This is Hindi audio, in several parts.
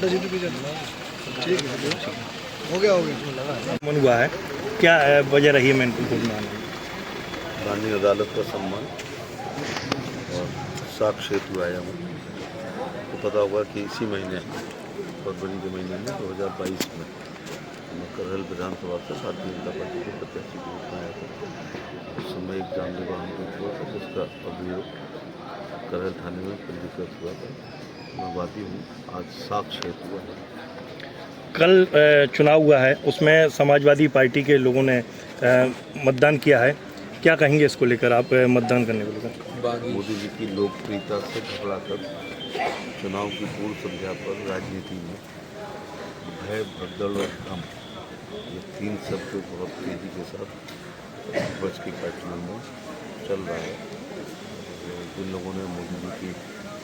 बेटा जी भी ठीक है, हो गया मन हुआ है, क्या वजह रही है मैनपुरी कोर्ट में आने की? माननीय अदालत का सम्मान और साक्ष्य हेतु आया हूँ। तो पता होगा कि इसी महीने फरवरी के महीने में 2022 में मैं करहल विधानसभा से भारतीय जनता पार्टी के प्रत्याशी के रूप में आया था। उस समय एक जानलेवा आंदोलन हुआ था जिसका अभियोग करहल थाने में पंजीकृत हुआ था। मैं वादी हूँ, आज साक्ष्य हेतु हुआ है। कल चुनाव हुआ है, उसमें समाजवादी पार्टी के लोगों ने मतदान किया है, क्या कहेंगे इसको लेकर आप मतदान करने को लेकर? मोदी जी की लोकप्रियता से घबराकर चुनाव की पूर्व संध्या पर राजनीति में भय, भगदड़ और भ्रम, ये तीन शब्द बहुत तेजी के साथ विपक्ष की पार्टियों में चल रहा है। जिन लोगों ने मोदी जी की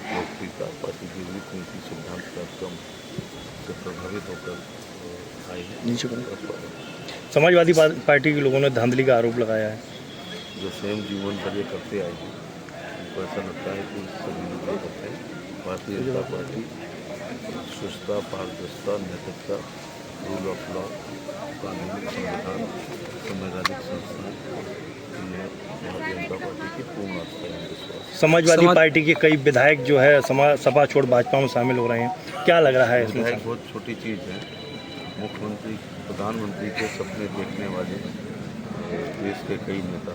लोकप्रियता, पार्टी की नीति, सिद्धांत, कार्यक्रम से प्रभावित होकर आए हैं, समाजवादी पार्टी के लोगों ने धांधली का आरोप लगाया है। जो स्वयं जीवन भर ये करते आए हैं, उनको ऐसा लगता है कि सभी लोग करते हैं। भारतीय जनता पार्टी सुस्ता, पारदर्शिता, नैतिकता, रूल ऑफ लॉ, कानून, संविधान, संवैधानिक संस्थान, भारतीय जनता पार्टी की पूर्ण आस्था है, विश्वास। समाजवादी पार्टी के कई विधायक जो है सपा छोड़ भाजपा में शामिल हो रहे हैं, क्या लग रहा है इसमें? विधायक बहुत छोटी चीज़ है। मुख्यमंत्री, प्रधानमंत्री के सपने देखने वाले देश के कई नेता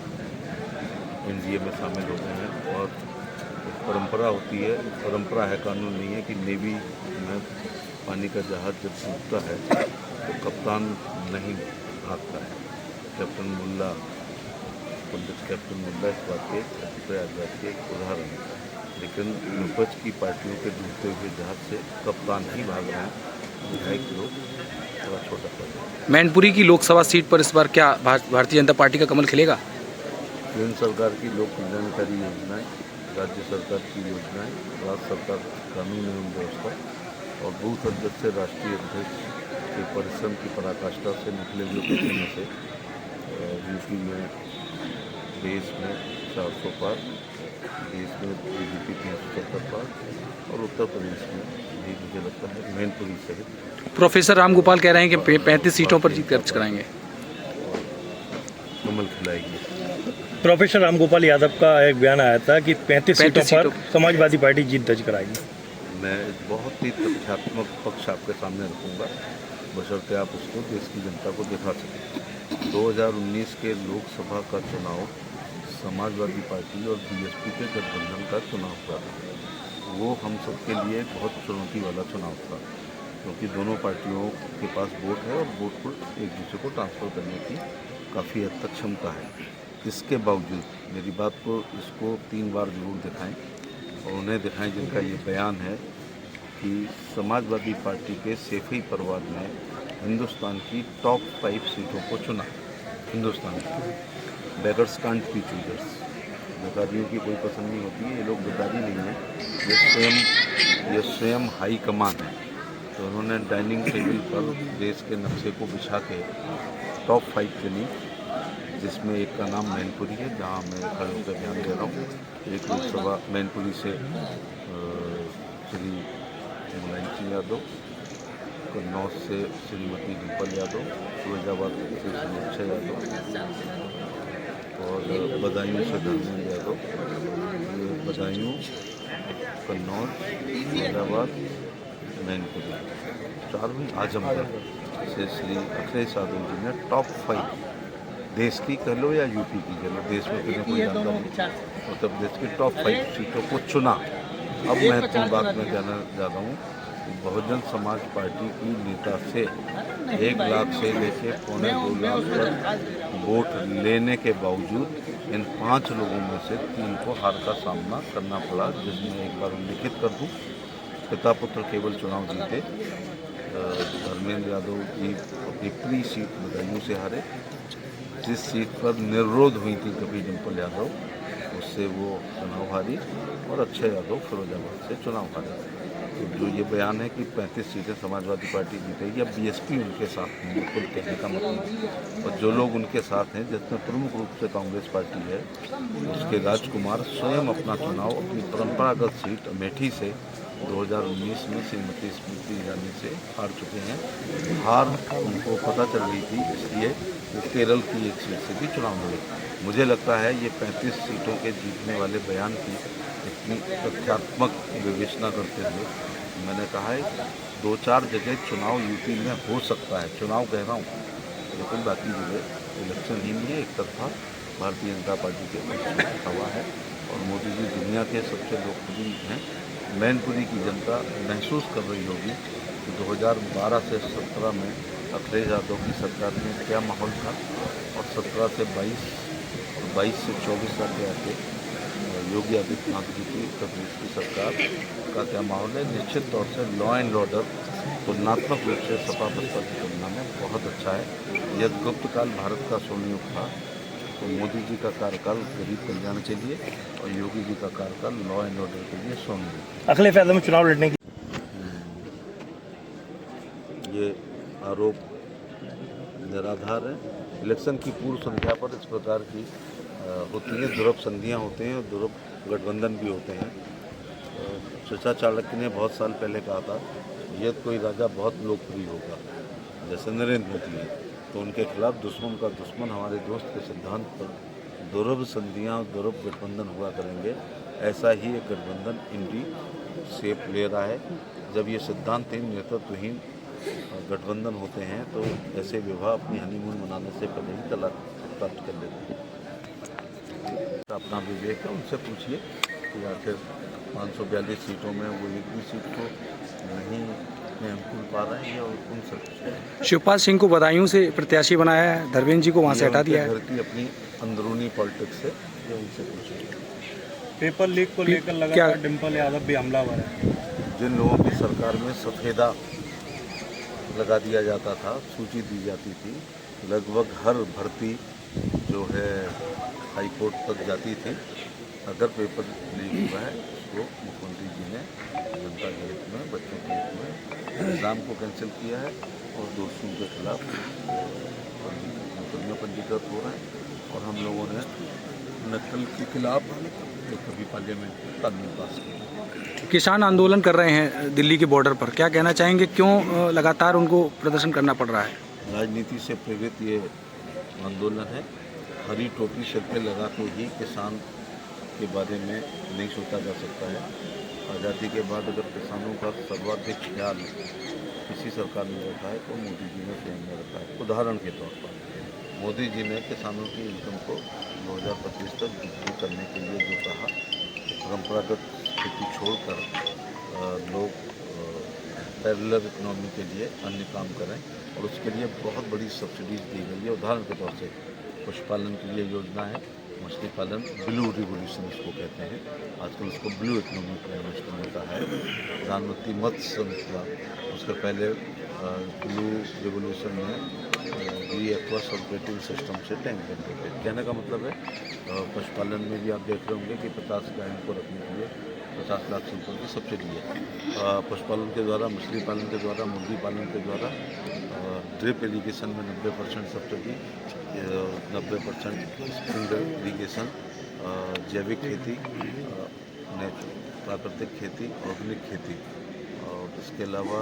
एनडीए में शामिल हो गए हैं। और एक परंपरा होती है, परंपरा है, कानून नहीं है, कि नेवी में पानी का जहाज जब डूबता है तो कप्तान नहीं भागता है। कैप्टन मुल्ला, पंडित कैप्टन मुल्ला इस बात के प्रयागराज के एक उदाहरण है। लेकिन विपक्ष की पार्टियों के डूबते हुए जहाज से कप्तान ही भाग रहे हैं, विधायक लोग थोड़ा छोटा पड़। मैनपुरी की लोकसभा सीट पर इस बार क्या भारतीय जनता पार्टी का कमल खिलेगा? केंद्र सरकार की लोक कल्याणकारी योजनाएं, राज्य सरकार की योजनाएं, राज्य सरकार कानून एवं व्यवस्था और बूथ अध्यक्ष से राष्ट्रीय अध्यक्ष के परिश्रम की पराकाष्ठा से निकले हुए पसीने से यूपी में देश में 400 पार, देश में बीजेपी 370 पार और उत्तर प्रदेश में भी मुझे लगता है मैनपुरी सहित। प्रोफेसर राम गोपाल कह रहे हैं कि 35 सीटों पर जीत दर्ज कराएंगे, कमल खिलाएगी। प्रोफेसर राम गोपाल यादव का एक बयान आया था कि 35 सीटों पर समाजवादी पार्टी जीत दर्ज कराएगी। मैं बहुत ही तथ्यात्मक पक्ष आपके सामने रखूंगा, बशर्ते आप उसको देश की जनता को दिखा सकें। 2019 के लोकसभा का चुनाव समाजवादी पार्टी और बीएसपी के गठबंधन का चुनाव था। वो हम सब के लिए बहुत चुनौती वाला चुनाव था, क्योंकि दोनों पार्टियों के पास वोट है और वोट को एक दूसरे को ट्रांसफ़र करने की काफ़ी हद तक क्षमता है। इसके बावजूद मेरी बात को इसको 3 बार जरूर दिखाएं और उन्हें दिखाएं जिनका ये बयान है कि समाजवादी पार्टी के सैफी परिवार ने हिंदुस्तान की टॉप 5 सीटों को चुना। हिंदुस्तान की बेगर्स कांट बी चूजर्स, बेकारियों की कोई पसंद नहीं होती है, ये लोग बेकारी नहीं है, ये स्वयं हाई कमान है। तो उन्होंने डाइनिंग टेबल पर देश के नक्शे को बिछा के टॉप 5 चुनी, जिसमें एक का नाम मैनपुरी है, जहाँ मैं खड़े होकर बयान दे रहा हूँ। एक लोकसभा मैनपुरी से श्री मुलायम सिंह यादव, कन्नौज से श्रीमती डिम्पल यादव, फिरोजाबाद से श्री अक्षय यादव और बदायूं से धर्मेंद्र यादव। ये बदायूं, कन्नौज, फिरोजाबाद, मैनपुरी, चारों आजमगढ़ से श्री अखिलेश यादव जी ने टॉप 5 देश की कह लो या यूपी की कह लो, देश में किसी कोई जानता नहीं, उत्तर प्रदेश की टॉप 5 सीटों को चुना। अब महत्वपूर्ण बात मैं कहना चाहता हूँ कि बहुजन समाज पार्टी की नेता से 1 लाख से लेकर 1.25 लाख तक वोट लेने के बावजूद इन 5 लोगों में से 3 को हार का सामना करना पड़ा, जिसमें एक बार उल्लिखित कर दूँ, पिता पुत्र केवल चुनाव जीते। धर्मेंद्र यादव जी अपनी प्री सीट बदायूं से हारे, जिस सीट पर निर्विरोध हुई थी कभी डिम्पल यादव, उससे वो चुनाव हारी, और अक्षय यादव फिरोजाबाद से चुनाव हारे। तो जो ये बयान है कि 35 सीटें समाजवादी पार्टी जीतेगी या बीएसपी उनके साथ हैं, बिल्कुल कहने का मतलब। और जो लोग उनके साथ हैं, जिसमें प्रमुख रूप से कांग्रेस पार्टी है, उसके राजकुमार स्वयं अपना चुनाव अपनी परंपरागत सीट अमेठी से 2019 में श्रीमती स्मृति ईरानी से हार चुके हैं। हार उनको पता चल रही थी, इसलिए वो केरल की एक सीट से भी चुनाव लड़े। मुझे लगता है ये 35 सीटों के जीतने वाले बयान की इतनी तथ्यात्मक विवेचना करते हुए मैंने कहा है 2-4 जगह चुनाव यूपी में हो सकता है, चुनाव कह रहा हूँ, लेकिन बाकी जगह इलेक्शन ही नहीं है, एक तरफा भारतीय जनता पार्टी के पक्ष में हवा है और मोदी जी दुनिया के सबसे लोकप्रिय हैं। मैनपुरी की जनता महसूस कर रही होगी कि 2012 से 17 में अखिलेश यादव की सरकार में क्या माहौल था और 17 से 22 और 22 से 24 आते आते योगी आदित्यनाथ जी की उत्तर प्रदेश की सरकार का क्या माहौल है। निश्चित तौर से लॉ एंड ऑर्डर तुलनात्मक रूप से सपा बसपा की तुलना में बहुत अच्छा है। यह गुप्तकाल भारत का स्वर्णयुग था, तो मोदी जी का कार्यकाल गरीब कल्याण के लिए और योगी जी का कार्यकाल लॉ एंड ऑर्डर के लिए स्वर्णयुग। अगले फैसले में चुनाव लड़ने की ये आरोप निराधार है। इलेक्शन की पूर्व संध्या पर इस प्रकार की होती है, ध्रुव संधियाँ होते हैं और ध्रुव गठबंधन भी होते हैं। चचा चाणक्य ने बहुत साल पहले कहा था यदि कोई राजा बहुत लोकप्रिय होगा जैसे नरेंद्र मोदी है तो उनके खिलाफ दुश्मन का दुश्मन हमारे दोस्त के सिद्धांत पर ध्रुव संधियाँ और ध्रुव गठबंधन हुआ करेंगे। ऐसा ही एक गठबंधन इंडी शेप ले रहा है। जब ये सिद्धांतहीन नेतृत्वहीन गठबंधन होते हैं तो ऐसे विवाह अपनी हनीमून मनाने से पहले ही तलाक प्राप्त कर लेते हैं। अपना विवेक है, उनसे पूछिए कि आखिर 542 सीटों में वो एक भी सीट को नहीं में अनुकूल पा रहे हैं और उनसे पूछिए। शिवपाल सिंह को बदायूं से प्रत्याशी बनाया है, धर्मेंद्र जी को वहां से हटा दिया है। घर की अपनी अंदरूनी पॉलिटिक्स है, ये उनसे पूछिए। पेपर लीक को लेकर लगातार डिम्पल यादव भी हमलावर है। जिन लोगों की सरकार में सफेदा लगा दिया जाता था, सूची दी जाती थी, लगभग हर भर्ती जो है हाई कोर्ट तक जाती थी। अगर पेपर लीक हुआ है उसको मुख्यमंत्री जी ने जनता के हित में, बच्चों के हित में एग्ज़ाम को कैंसिल किया है और दोषियों के खिलाफ मुकदमे पंजीकृत हो रहे हैं और हम लोगों ने नकल के खिलाफ कभी पार्लियामेंट में कानून पास किया। किसान आंदोलन कर रहे हैं दिल्ली के बॉर्डर पर, क्या कहना चाहेंगे, क्यों लगातार उनको प्रदर्शन करना पड़ रहा है? राजनीति से प्रेरित ये आंदोलन है। हरी टोपी सिर पे लगा के ही किसान के बारे में नहीं सोचा जा सकता है। आज़ादी के बाद अगर किसानों का सर्वाधिक ख्याल किसी सरकार में रखा है तो मोदी जी ने स्वयं में रखा है। उदाहरण के तौर पर मोदी जी ने किसानों की इनकम को 2025 तक दुगनी करने के लिए जो कहा, परंपरागत खेती छोड़कर लोग पैरेलल इकोनॉमी के लिए अन्य काम करें और उसके लिए बहुत बड़ी सब्सिडीज दी गई है। उदाहरण के तौर से पशुपालन के लिए योजना है, मछली पालन ब्लू रिवोल्यूशन इसको कहते हैं, आजकल उसको ब्लू इकोनॉमी प्रमोशन होता है। प्रधानमंत्री मत्स्य संपदा, उसके पहले ब्लू रिवोल्यूशन में रीएक्वास ऑपरेटिंग सिस्टम से टैंक बनते थे। कहने का मतलब है पशुपालन में भी आप देख रहे होंगे कि 50 गायों को रखने के लिए 50 लाख से ऊपर की सब्सिडी है। पशुपालन के द्वारा, मछली पालन के द्वारा, मुर्गी पालन के द्वारा ड्रिप इरीगेशन में 90% सब्सिडी, 90% स्प्रिंकलर इरीगेशन, जैविक खेती, प्राकृतिक खेती, ऑर्गेनिक खेती और इसके अलावा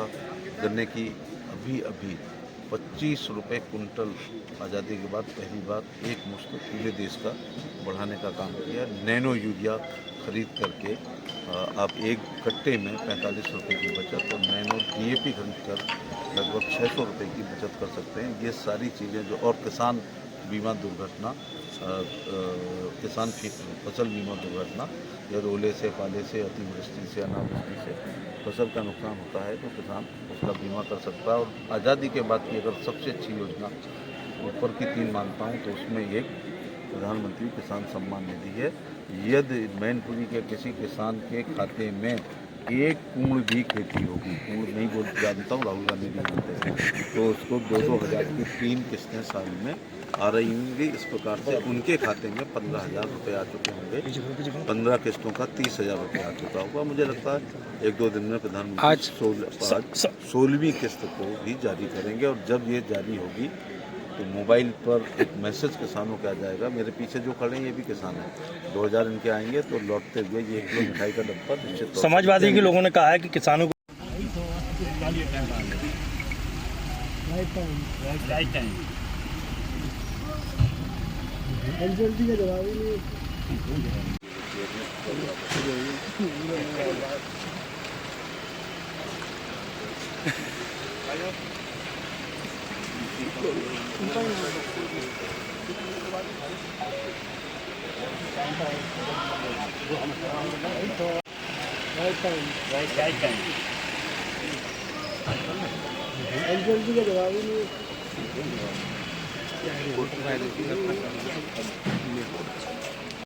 गन्ने की अभी 25 रुपये कुंटल आज़ादी के बाद पहली बार एक मुश्त पूरे देश का बढ़ाने का काम किया। नैनो यूरिया खरीद करके आप एक कट्टे में 45 रुपये की बचत और नैनो DAP खरीद कर लगभग 600 रुपये की बचत कर सकते हैं। ये सारी चीज़ें जो, और किसान बीमा दुर्घटना, किसान फसल बीमा दुर्घटना, जब ओले से, पाले से, अतिवृष्टि से, अनावृष्टि से फसल का नुकसान होता है तो किसान उसका बीमा कर सकता है। और आज़ादी के बाद की अगर सबसे अच्छी योजना ऊपर की 3 मानता हूँ तो उसमें एक प्रधानमंत्री किसान सम्मान निधि है। यदि मैनपुरी के किसी किसान के खाते में एक कूड़ भी खेती होगी, कूड़ नहीं बोल जानता हूँ, राहुल गांधी नहीं जानते हैं, तो उसको 200 हज़ार की 3 किस्तें साल में आ रही होंगी। इस प्रकार से उनके खाते में 15,000 रुपये आ चुके होंगे। 15 किस्तों का 30,000 रुपये आ चुका होगा। मुझे लगता है 1-2 दिन में प्रधानमंत्री आज 16वीं किस्त को भी जारी करेंगे और जब ये जारी होगी तो मोबाइल पर एक मैसेज किसानों के आ जाएगा, मेरे पीछे जो खड़े हैं ये भी किसान हैं, 2000 इनके आएंगे तो लौटते हुए ये 1 किलो मिठाई का डब्बा निश्चित तौर से समाजवादी के लोगों ने कहा है कि किसानों को जल्दी का जवाब ही नहीं। जल्दी का जवाब ही नहीं।